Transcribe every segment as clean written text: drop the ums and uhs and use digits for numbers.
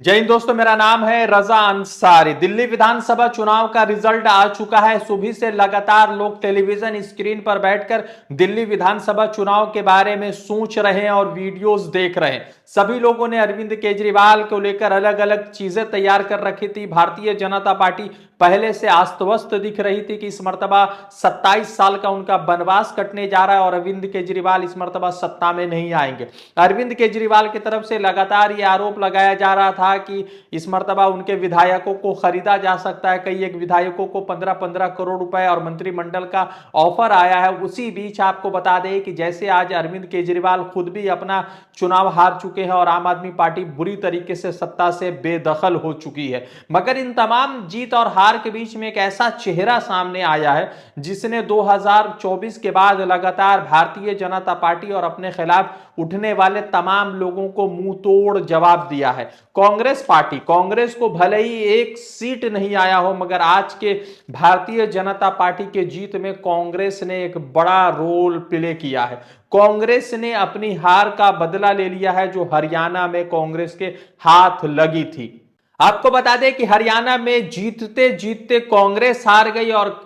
जय हिंद दोस्तों, मेरा नाम है रजा अंसारी। दिल्ली विधानसभा चुनाव का रिजल्ट आ चुका है। सुबह से लगातार लोग टेलीविजन स्क्रीन पर बैठकर दिल्ली विधानसभा चुनाव के बारे में सोच रहे हैं और वीडियोस देख रहे हैं। सभी लोगों ने अरविंद केजरीवाल को लेकर अलग अलग चीजें तैयार कर रखी थी। भारतीय जनता पार्टी पहले से आश्वस्त दिख रही थी कि इस मर्तबा 27 साल का उनका वनवास कटने जा रहा है और अरविंद केजरीवाल इस मर्तबा सत्ता में नहीं आएंगे। अरविंद केजरीवाल की तरफ से लगातार यह आरोप लगाया जा रहा था कि इस मर्तबा उनके विधायकों को खरीदा जा सकता है। कई एक विधायकों को 15-15 करोड़ रुपए और मंत्रिमंडल का ऑफर आया है। उसी बीच आपको बता दें कि जैसे आज अरविंद केजरीवाल खुद भी अपना चुनाव हार चुके हैं और आम आदमी पार्टी बुरी तरीके से सत्ता से बेदखल हो चुकी है, मगर इन तमाम जीत और हार के बीच में एक ऐसा चेहरा सामने आया है जिसने 2024 के बाद लगातार भारतीय जनता पार्टी और अपने खिलाफ उठने वाले तमाम लोगों को मुंह तोड़ जवाब दिया है। कांग्रेस पार्टी, कांग्रेस को भले ही एक सीट नहीं आया हो, मगर आज के भारतीय जनता पार्टी के जीत में कांग्रेस ने एक बड़ा रोल प्ले किया है। कांग्रेस ने अपनी हार का बदला ले लिया है जो हरियाणा में कांग्रेस के हाथ लगी थी। आपको बता दें कि हरियाणा में जीतते जीतते कांग्रेस हार गई और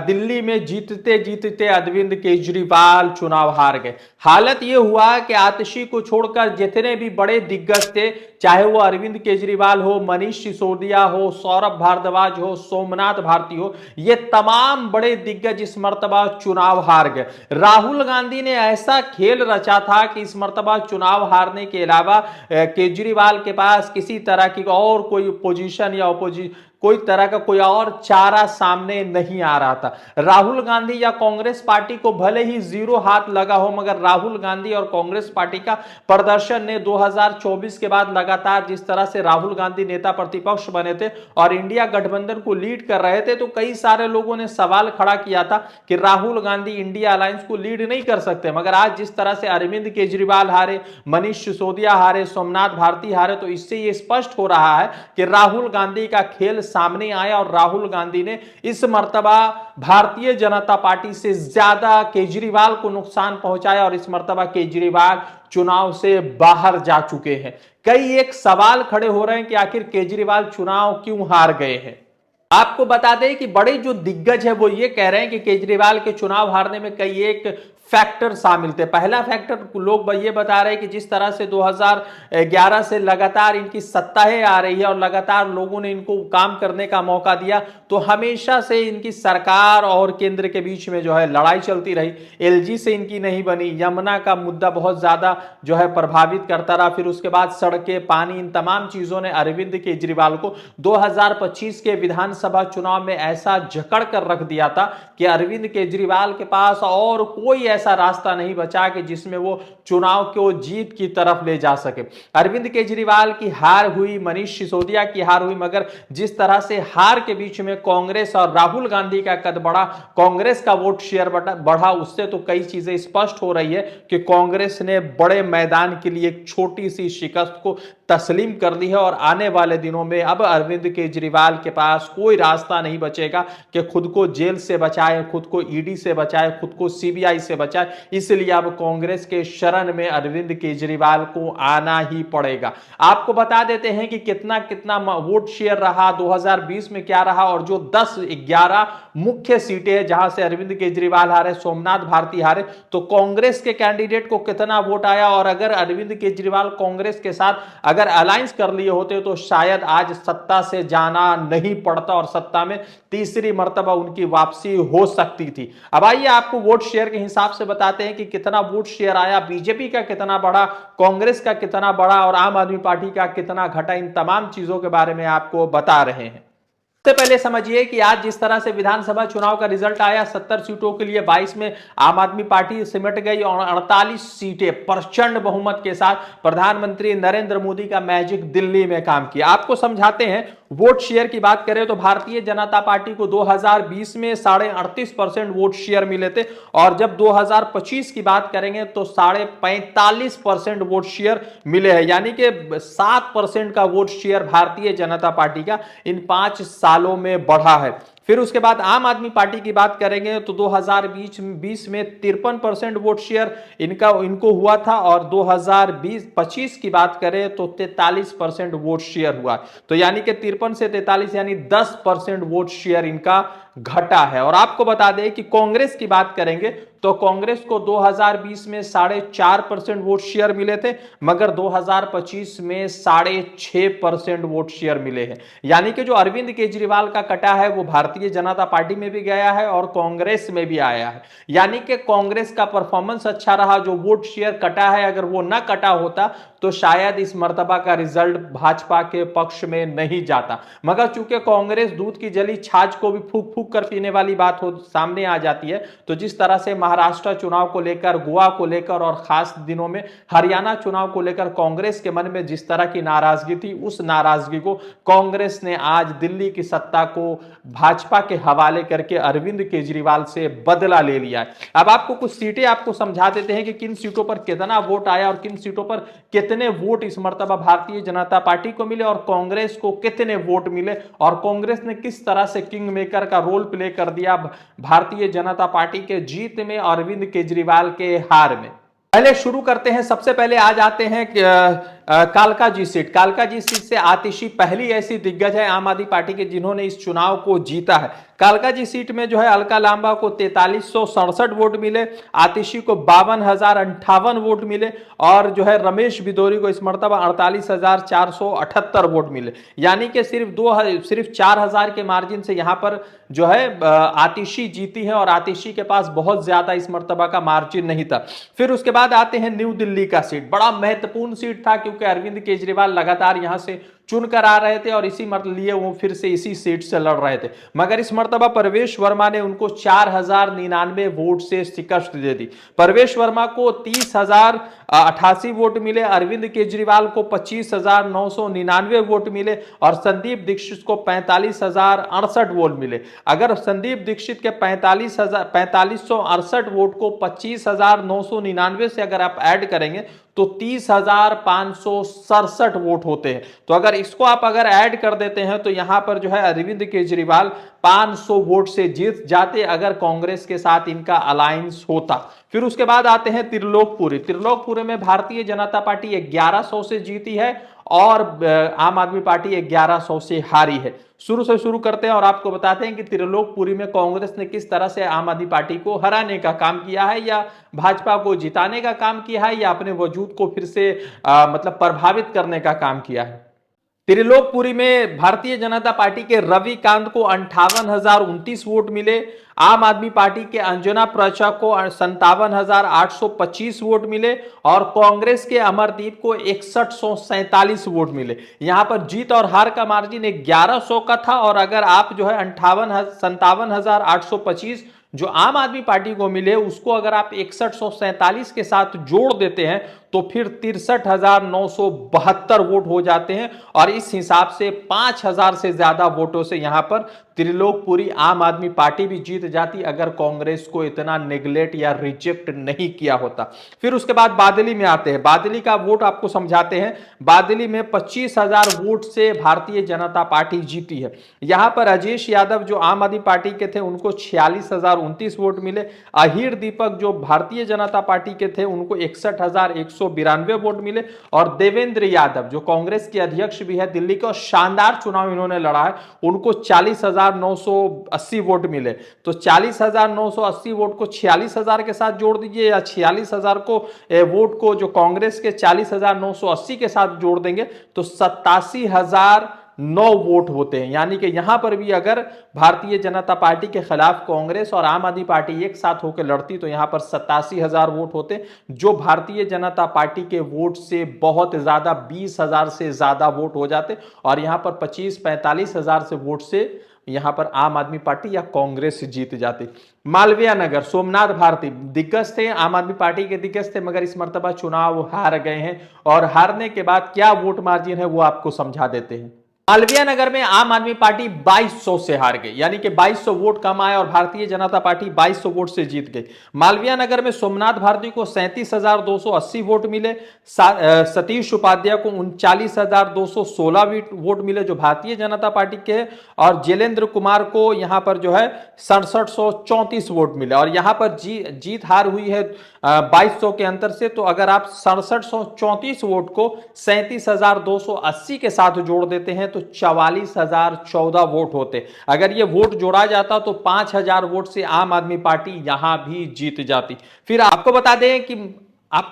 दिल्ली में जीतते जीतते अरविंद केजरीवाल चुनाव हार गए। हालत यह हुआ कि आतिशी को छोड़कर जितने भी बड़े दिग्गज थे, चाहे वो अरविंद केजरीवाल हो, मनीष सिसोदिया हो, सौरभ भारद्वाज हो, सोमनाथ भारती हो, ये तमाम बड़े दिग्गज इस मर्तबा चुनाव हार गए। राहुल गांधी ने ऐसा खेल रचा था कि इस मर्तबा चुनाव हारने के अलावा केजरीवाल के पास किसी तरह की और कोई पोजीशन या कोई तरह का कोई और चारा सामने नहीं आ रहा था। राहुल गांधी या कांग्रेस पार्टी को भले ही जीरो हाथ लगा हो, मगर राहुल गांधी और कांग्रेस पार्टी का प्रदर्शन ने 2024 के बाद लगातार जिस तरह से राहुल गांधी नेता प्रतिपक्ष बने थे और इंडिया गठबंधन को लीड कर रहे थे, तो कई सारे लोगों ने सवाल खड़ा किया था कि राहुल गांधी इंडिया अलायंस को लीड नहीं कर सकते। मगर आज जिस तरह से अरविंद केजरीवाल हारे, मनीष सिसोदिया हारे, सोमनाथ भारती हारे, तो इससे यह स्पष्ट हो रहा है कि राहुल गांधी का खेल सामने आया और राहुल गांधी ने इस मर्तबा भारतीय जनता पार्टी से ज्यादा केजरीवाल को नुकसान पहुंचाया और इस मर्तबा केजरीवाल चुनाव से बाहर जा चुके हैं। कई एक सवाल खड़े हो रहे हैं कि आखिर केजरीवाल चुनाव क्यों हार गए हैं। आपको बता दें कि बड़े जो दिग्गज है वो ये कह रहे हैं कि केजरीवाल के चुनाव हारने में कई एक फैक्टर शामिल थे। पहला फैक्टर लोग ये बता रहे हैं कि जिस तरह से 2011 से लगातार इनकी सत्ताएं आ रही है और लगातार लोगों ने इनको काम करने का मौका दिया, तो हमेशा से इनकी सरकार और केंद्र के बीच में जो है लड़ाई चलती रही। एलजी से इनकी नहीं बनी, यमुना का मुद्दा बहुत ज्यादा जो है प्रभावित करता रहा। फिर उसके बाद सड़कें, पानी, इन तमाम चीजों ने अरविंद केजरीवाल को 2025 के विधानसभा चुनाव में ऐसा जकड़ कर रख दिया था कि अरविंद केजरीवाल के पास और कोई ऐसा रास्ता नहीं बचा कि जिसमें वो चुनाव को जीत की तरफ ले जा सके। अरविंद केजरीवाल की हार हुई, मनीष सिसोदिया की हार हुई, मगर जिस तरह से हार के बीच में कांग्रेस और राहुल गांधी का कद बढ़ा, कांग्रेस का वोट शेयर बढ़ा, उससे तो कई चीजें स्पष्ट हो रही है कि कांग्रेस ने बड़े मैदान के लिए एक छोटी सी शिकस्त को तस्लीम कर ली है और आने वाले दिनों में अब अरविंद केजरीवाल के पास कोई रास्ता नहीं बचेगा कि खुद को जेल से बचाए, खुद को ईडी से बचाए, खुद को सीबीआई से बचाए। इसलिए अब कांग्रेस के शरण में अरविंद केजरीवाल को आना ही पड़ेगा। आपको बता देते हैं कि कितना कितना वोट शेयर रहा, 2020 में क्या रहा, और जो 10-11 मुख्य सीटें हैं जहां से अरविंद केजरीवाल हारे, सोमनाथ भारती हारे, तो कांग्रेस के कैंडिडेट को कितना वोट आया। और अगर अरविंद केजरीवाल कांग्रेस के साथ अगर अलायंस कर लिए होते तो शायद आज सत्ता से जाना नहीं पड़ता और सत्ता में तीसरी मर्तबा उनकी वापसी हो सकती थी। अब आइए आपको वोट शेयर के हिसाब से बताते हैं कि कितना वोट शेयर आया, बीजेपी का कितना बढ़ा, कांग्रेस का कितना बढ़ा और आम आदमी पार्टी का कितना घटा। इन तमाम चीजों के बारे में आपको बता रहे हैं। सबसे पहले समझिए कि आज जिस तरह से विधानसभा चुनाव का रिजल्ट आया, 70 सीटों के लिए 22 में आम आदमी पार्टी सिमट गई और 48 सीटें प्रचंड बहुमत के साथ प्रधानमंत्री नरेंद्र मोदी का मैजिक दिल्ली में काम किया। आपको समझाते हैं। वोट शेयर की बात करें तो भारतीय जनता पार्टी को 2020 में 38.5% वोट शेयर मिले थे और जब 2025 की बात करेंगे तो 45.5% वोट शेयर मिले हैं, यानी कि 7% का vote share Bharatiya Janata party का इन 5 सालों में बढ़ा है। फिर उसके बाद आम आदमी पार्टी की बात करेंगे तो 2020 में 53% वोट शेयर इनको हुआ था, और 2025 की बात करें तो 43% वोट शेयर हुआ। तो यानी कि 53 से 43 यानी 10% वोट शेयर इनका घटा है। और आपको बता दें कि कांग्रेस की बात करेंगे तो कांग्रेस को 2020 में 4.5% वोट शेयर मिले थे, मगर 2025 में 6.5% वोट शेयर मिले हैं। यानी कि जो अरविंद केजरीवाल का कटा है वो भारतीय जनता पार्टी में भी गया है और कांग्रेस में भी आया है। यानी कि कांग्रेस का परफॉर्मेंस अच्छा रहा, जो वोट शेयर कटा है अगर वो ना कटा होता तो शायद इस मर्तबा का रिजल्ट भाजपा के पक्ष में नहीं जाता। मगर चूंकि कांग्रेस दूध की जली छाछ को भी फूक फूक कर पीने वाली बात हो सामने आ जाती है, तो जिस तरह से महाराष्ट्र चुनाव को लेकर, गोवा को लेकर और खास दिनों में हरियाणा चुनाव को लेकर कांग्रेस के मन में जिस तरह की नाराजगी थी, उस नाराजगी को कांग्रेस ने आज दिल्ली की सत्ता को भाजपा के हवाले करके अरविंद केजरीवाल से बदला ले लिया है। अब आपको कुछ सीटें आपको समझा देते हैं कि किन सीटों पर कितना वोट आया और किन सीटों पर कितने वोट इस मर्तबा भारतीय जनता पार्टी को मिले और कांग्रेस को कितने वोट मिले, और कांग्रेस ने किस तरह से किंग मेकर का रोल प्ले कर दिया भारतीय जनता पार्टी के जीत में, अरविंद केजरीवाल के हार में। पहले शुरू करते हैं, सबसे पहले आ जाते हैं कालकाजी सीट। कालकाजी सीट से आतिशी पहली ऐसी दिग्गज है आम आदमी पार्टी के जिन्होंने इस चुनाव को जीता है। कालकाजी सीट में जो है अलका लांबा को 4367 वोट मिले, आतिशी को 52,058 वोट मिले, और जो है रमेश बिदोरी को इस मर्तबा 48,478 वोट मिले। यानी कि सिर्फ 4,000 के मार्जिन से यहां पर जो है आतिशी जीती है, और आतिशी के पास बहुत ज्यादा इस मर्तबा का मार्जिन नहीं था। फिर उसके बाद आते हैं न्यू दिल्ली का सीट। बड़ा महत्वपूर्ण सीट था क्योंकि अरविंद केजरीवाल लगातार यहां से चुनकर आ रहे थे और इसी लिए वो फिर से इसी सीट से लड़ रहे थे, मगर इस मर्तबा परवेश वर्मा ने उनको 4,099 वोट से शिकस्त दे दी। परवेश वर्मा को 30,088 वोट मिले, अरविंद केजरीवाल को 25,999 वोट मिले, और संदीप दीक्षित को 45,068 वोट मिले। अगर संदीप दीक्षित के 45,468 वोट को 25,999 से अगर आप ऐड करेंगे तो 30,567 वोट होते हैं। तो अगर इसको आप ऐड कर देते हैं तो यहां पर जो है अरविंद केजरीवाल 500 वोट से जीत जाते अगर कांग्रेस के साथ इनका अलायंस होता। फिर उसके बाद आते हैं त्रिलोकपुरी। त्रिलोकपुरी में भारतीय जनता पार्टी 1100 से जीती है और आम आदमी पार्टी 1100 से हारी है। शुरू करते हैं और आपको बताते हैं कि त्रिलोकपुरी में कांग्रेस ने किस तरह से आम आदमी पार्टी को हराने का काम किया है, या भाजपा को जिताने का काम किया है, या अपने वजूद को फिर से मतलब प्रभावित करने का काम किया है। त्रिलोकपुरी में भारतीय जनता पार्टी के रविकांत को 58,029 वोट मिले, आम आदमी पार्टी के अंजना प्रचा को 57,825 वोट मिले, और कांग्रेस के अमरदीप को 6147 वोट मिले। यहां पर जीत और हार का मार्जिन 1100 का था, और अगर आप जो है 57,825 जो आम आदमी पार्टी को मिले उसको अगर आप 6147 के साथ जोड़ देते हैं तो फिर 63,972 वोट हो जाते हैं, और इस हिसाब से 5,000 से ज्यादा वोटों से यहां पर त्रिलोकपुरी आम आदमी पार्टी भी जीत जाती अगर कांग्रेस को इतना नेग्लेक्ट या रिजेक्ट नहीं किया होता। फिर उसके बाद बादली में आते हैं। बादली का वोट आपको समझाते हैं। बादली में 25,000 वोट से भारतीय जनता पार्टी जीती है। यहां पर अजेश यादव जो आम आदमी पार्टी के थे उनको 46,029 वोट मिले। अहीर दीपक जो भारतीय जनता पार्टी के थे उनको 61,192 वोट मिले, और देवेंद्र यादव जो कांग्रेस के अध्यक्ष भी है दिल्ली का, शानदार चुनाव इन्होंने लड़ा है, उनको 40,980 वोट मिले। तो 40,980 वोट को 46,000 के साथ जोड़ दीजिए, या 46,000 को वोट को जो कांग्रेस के 40,980 के साथ जोड़ देंगे तो 87,009 वोट होते हैं। यानी कि यहां पर भी अगर भारतीय जनता पार्टी के खिलाफ कांग्रेस और आम आदमी पार्टी एक साथ होकर लड़ती तो यहां पर 87,000 वोट होते, जो भारतीय जनता पार्टी के वोट से बहुत ज्यादा 20,000 से ज्यादा वोट हो जाते, और यहां पर 25-45,000 से वोट से यहां पर आम आदमी पार्टी या कांग्रेस जीत जाती। मालवीय नगर, सोमनाथ भारती दिग्गज थे, आम आदमी पार्टी के दिग्गज थे, मगर इस मर्तबा चुनाव हार गए हैं, और हारने के बाद क्या वोट मार्जिन है वो आपको समझा देते हैं। मालवीय नगर में आम आदमी पार्टी 2200 से हार गई, यानी कि 2200 वोट कम आए और भारतीय जनता पार्टी 2200 वोट से जीत गई। मालवीय नगर में सोमनाथ भारती को 37,280 वोट मिले, सतीश उपाध्याय को 39,216 वोट मिले जो भारतीय जनता पार्टी के हैं, और जैलेंद्र कुमार को यहां पर जो है 6734 वोट मिले। और यहां पर जीत हार हुई है 2200 के अंतर से। तो अगर आप 6734 वोट को 37,280 के साथ जोड़ देते हैं तो 44,014 वोट होते। अगर ये वोट जोड़ा जाता तो 5,000 वोट से आम आदमी पार्टी यहां भी जीत जाती। फिर आपको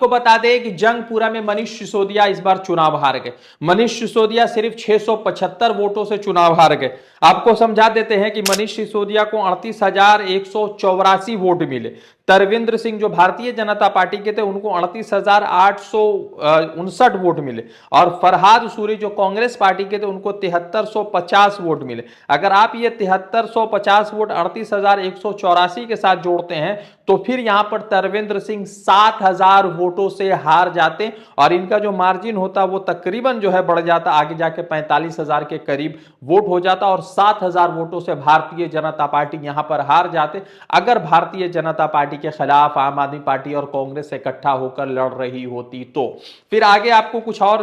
बता दें कि जंगपुरा में मनीष सिसोदिया इस बार चुनाव हार गए। मनीष सिसोदिया सिर्फ 675 वोटों से चुनाव हार गए। आपको समझा देते हैं कि मनीष सिसोदिया को 38,184 वोट मिले। तरविंद्र सिंह जो भारतीय जनता पार्टी के थे उनको 38,859 वोट मिले, और फरहाद सूरी जो कांग्रेस पार्टी के थे उनको 7350 वोट मिले। अगर आप ये 7350 वोट 38,184 के साथ जोड़ते हैं तो फिर यहां पर तरविंद्र सिंह 7,000 वोटों से हार जाते, और इनका जो मार्जिन होता वो तकरीबन जो है बढ़ जाता, आगे जाके 45,000 के करीब वोट हो जाता, और 7,000 वोटों से भारतीय जनता पार्टी यहां पर हार जाते। अगर भारतीय जनता पार्टी के खिलाफ आम आदमी पार्टी और कांग्रेस इकट्ठा होकर लड़ रही होती तो। फिर आगे आपको कुछ और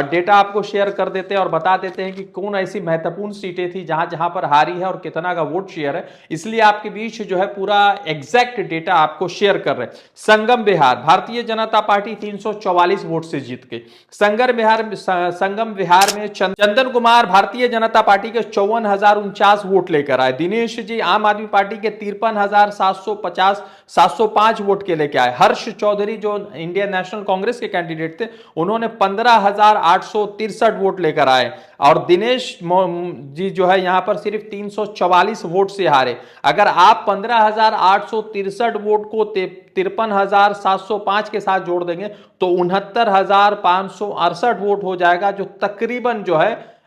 डेटा आपको शेयर कर देते हैं और बता देते हैं कि कौन ऐसी महत्वपूर्ण सीटें थी जहां जहां पर हारी है और कितना का वोट शेयर है। इसलिए आपके बीच जो है पूरा एग्जैक्ट डेटा आपको शेयर कर रहे हैं। संगम बिहार, भारतीय जनता पार्टी 344 वोट से जीत गई। संगम बिहार में चंदन कुमार भारतीय जनता पार्टी के 54,049 वोट लेकर आए। दिनेश जी आम आदमी पार्टी के 53,705 वोट के लेके आए। हर्ष चौधरी जो इंडियन नेशनल कांग्रेस के कैंडिडेट थे उन्होंने 15,863 वोट लेकर आए, और दिनेश जी जो है यहां पर सिर्फ 344 वोट से हारे। अगर आप 15,863 वोट को 53,705 के साथ जोड़ देंगे तो 69,568 वोट हो जाएगा, जो तकरीबन जो है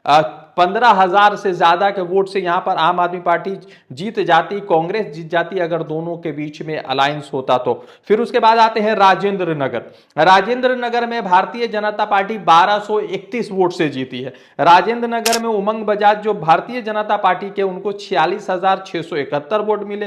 15,000 से ज्यादा के वोट से यहां पर आम आदमी पार्टी जीत जाती, कांग्रेस जीत जाती अगर दोनों के बीच में अलायंस होता तो। फिर उसके बाद आते हैं राजेंद्र नगर। राजेंद्र नगर में भारतीय जनता पार्टी 1231 वोट से जीती है। राजेंद्र नगर में उमंग बजाज जो भारतीय जनता पार्टी के उनको 46,671 वोट मिले।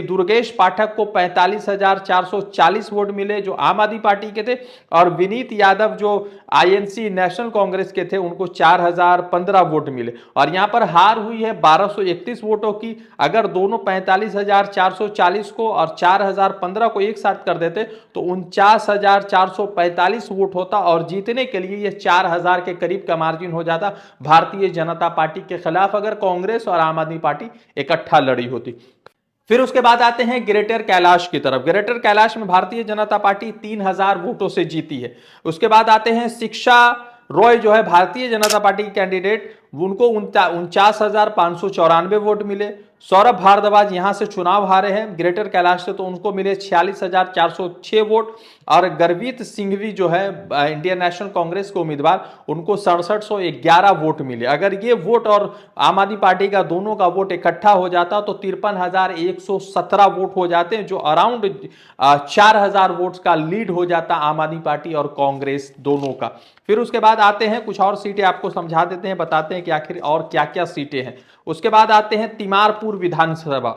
दुर्गेश पाठक को 45,440 वोट मिले जो आम आदमी पार्टी के थे, और विनीत यादव जो आईएनसी नेशनल कांग्रेस के थे उनको 4,015 वोट मिले। और यहां पर हार हुई है 1231 वोटों की। अगर दोनों 45,440 को और 4,015 को एक साथ कर देते तो 49,445 वोट होता, और जीतने के लिए यह 4,000 के करीब का मार्जिन हो जाता भारतीय जनता पार्टी के खिलाफ अगर कांग्रेस और आम आदमी पार्टी इकट्ठा लड़ी होती। फिर उसके बाद आते हैं ग्रेटर कैलाश की तरफ। ग्रेटर कैलाश में भारतीय जनता पार्टी 3,000 वोटों से जीती है। उसके बाद आते हैं शिक्षा रॉय जो है भारतीय जनता पार्टी के कैंडिडेट, उनको 49,594 वोट मिले। सौरभ भारद्वाज यहां से चुनाव हारे हैं ग्रेटर कैलाश से, तो उनको मिले 46,406 वोट। और गर्वित सिंघवी जो है इंडियन नेशनल कांग्रेस के उम्मीदवार, उनको 6711 वोट मिले। अगर ये वोट और आम आदमी पार्टी का दोनों का वोट इकट्ठा हो जाता तो 53,117 वोट हो जाते हैं, जो अराउंड 4,000 वोट्स का लीड हो जाता आम आदमी पार्टी और कांग्रेस दोनों का। फिर उसके बाद आते हैं कुछ और सीटें आपको समझा देते हैं, बताते हैं कि आखिर और क्या क्या सीटें हैं। उसके बाद आते हैं तिमारपुर विधानसभा।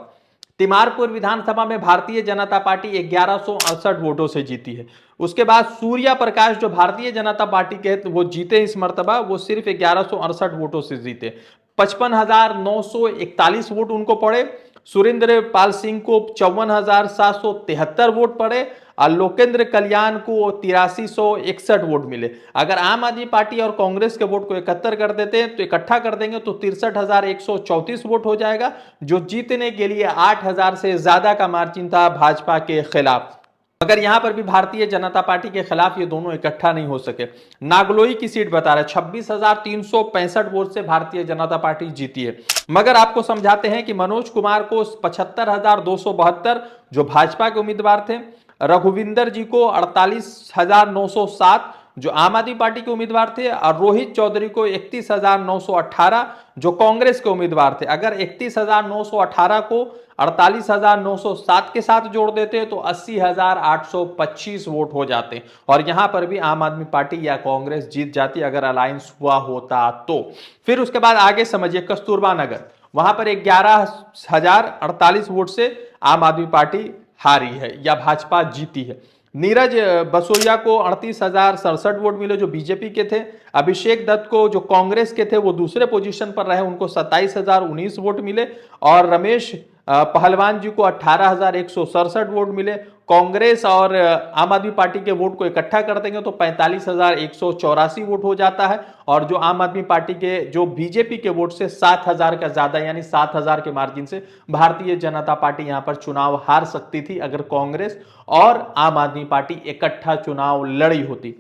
तिमारपुर विधानसभा में भारतीय जनता पार्टी 1168 वोटों से जीती है। उसके बाद सूर्या प्रकाश जो भारतीय जनता पार्टी के वो जीते इस मर्तबा, वो सिर्फ 1168 वोटों से जीते। 55,941 वोट उनको पड़े। सुरेंद्र पाल सिंह को 54,773 वोट पड़े, और लोकेंद्र कल्याण को 8361 वोट मिले। अगर आम आदमी पार्टी और कांग्रेस के वोट को एकत्र कर देते हैं तो इकट्ठा कर देंगे तो 63,134 वोट हो जाएगा, जो जीतने के लिए 8,000 से ज्यादा का मार्जिन था भाजपा के खिलाफ। मगर यहां पर भी भारतीय जनता पार्टी के खिलाफ ये दोनों इकट्ठा नहीं हो सके। नागलोई की सीट बता रहा है 26,365 वोट से भारतीय जनता पार्टी जीती है। मगर आपको समझाते हैं कि मनोज कुमार को 75,272 जो भाजपा के उम्मीदवार थे, रघुविंदर जी को 48,907 जो आम आदमी पार्टी के उम्मीदवार थे, और रोहित चौधरी को 31,918 जो कांग्रेस के उम्मीदवार थे। अगर 31,918 को 48,907 के साथ जोड़ देते तो 80,825 वोट हो जाते और यहां पर भी आम आदमी पार्टी या कांग्रेस जीत जाती अगर अलायंस हुआ होता तो। फिर उसके बाद आगे समझिए कस्तूरबा नगर, वहां पर 11,048 वोट से आम आदमी पार्टी हारी है या भाजपा जीती है। नीरज बसोइया को 38,067 वोट मिले जो बीजेपी के थे। अभिषेक दत्त को जो कांग्रेस के थे वो दूसरे पोजीशन पर रहे, उनको 27,019 वोट मिले। और रमेश पहलवान जी को 18,167 वोट मिले। कांग्रेस और आम आदमी पार्टी के वोट को इकट्ठा कर देंगे तो 45,184 वोट हो जाता है। और जो आम आदमी पार्टी के जो बीजेपी के वोट से 7,000 का ज्यादा यानी 7,000 के मार्जिन से भारतीय जनता पार्टी यहां पर चुनाव हार सकती थी अगर कांग्रेस और आम आदमी पार्टी इकट्ठा चुनाव लड़ी होती।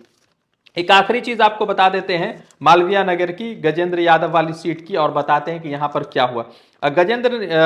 एक आखिरी चीज आपको बता देते हैं मालवीय नगर की गजेंद्र यादव वाली सीट की और बताते हैं कि यहां पर क्या हुआ।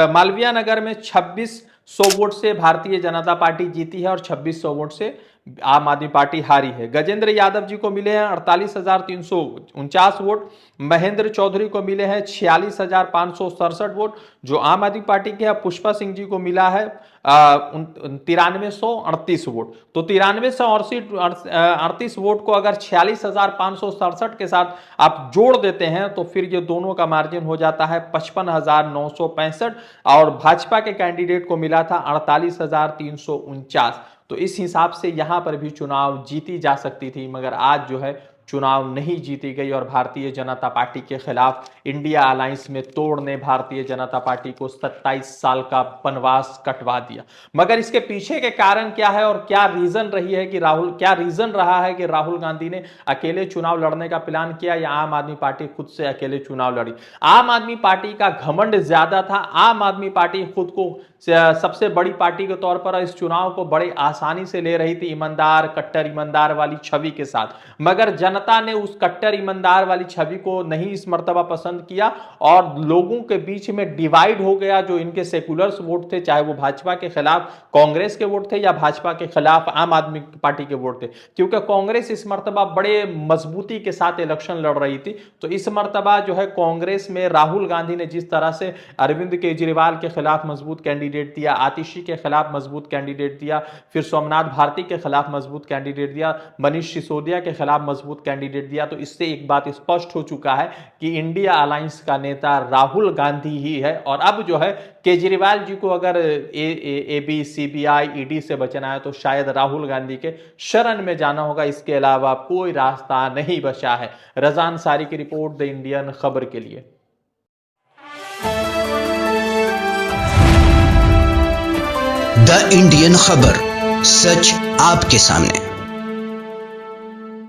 मालवीय नगर में 2600 वोट से भारतीय जनता पार्टी जीती है और 2600 वोट से आम आदमी पार्टी हारी है। गजेंद्र यादव जी को मिले हैं 48,349 वोट। महेंद्र चौधरी को मिले हैं 46,567 वोट जो आम आदमी पार्टी के। पुष्पा सिंह जी को मिला है 9338 वोट। तो 9338 वोट को अगर 46,567 के साथ आप जोड़ देते हैं तो फिर ये दोनों का मार्जिन हो जाता है 55,965 और भाजपा के कैंडिडेट को मिला था 48,349। तो इस हिसाब से यहां पर भी चुनाव जीती जा सकती थी, मगर आज जो है चुनाव नहीं जीती गई और भारतीय जनता पार्टी के खिलाफ इंडिया अलायंस में तोड़ ने भारतीय जनता पार्टी को 27 साल का वनवास कटवा दिया। मगर इसके पीछे के कारण क्या है और क्या रीजन रहा है कि राहुल गांधी ने अकेले चुनाव लड़ने का प्लान किया या आम आदमी पार्टी खुद से अकेले चुनाव लड़ी। आम आदमी पार्टी का घमंड ज्यादा था। आम आदमी पार्टी खुद को सबसे बड़ी पार्टी के तौर पर इस चुनाव को बड़े आसानी से ले रही थी, ईमानदार कट्टर ईमानदार वाली छवि के साथ। मगर जनता ने उस कट्टर ईमानदार वाली छवि को नहीं इस मर्तबा पसंद किया और लोगों के बीच में डिवाइड हो गया। जो इनके सेकुलर्स वोट थे, चाहे वो भाजपा के खिलाफ कांग्रेस के वोट थे या भाजपा के खिलाफ आम आदमी पार्टी के वोट थे, क्योंकि कांग्रेस इस मर्तबा बड़े मजबूती के साथ इलेक्शन लड़ रही थी। तो इस मर्तबा जो है कांग्रेस में राहुल गांधी ने जिस तरह से अरविंद केजरीवाल के खिलाफ मजबूत कैंडिडेट दिया, आतिशी के खिलाफ मजबूत कैंडिडेट दिया, फिर सोमनाथ भारती के खिलाफ मजबूत कैंडिडेट दिया, मनीष सिसोदिया के खिलाफ मजबूत कैंडिडेट दिया, तो इससे एक बात स्पष्ट हो चुका है कि इंडिया अलायंस का नेता राहुल गांधी ही है। और अब जो है केजरीवाल जी को अगर एबी सीबीआई ईडी से बचना है तो शायद राहुल गांधी के शरण में जाना होगा, इसके अलावा कोई रास्ता नहीं बचा है। रजा अंसारी की रिपोर्ट, द इंडियन खबर के लिए। द इंडियन खबर, सच आपके सामने।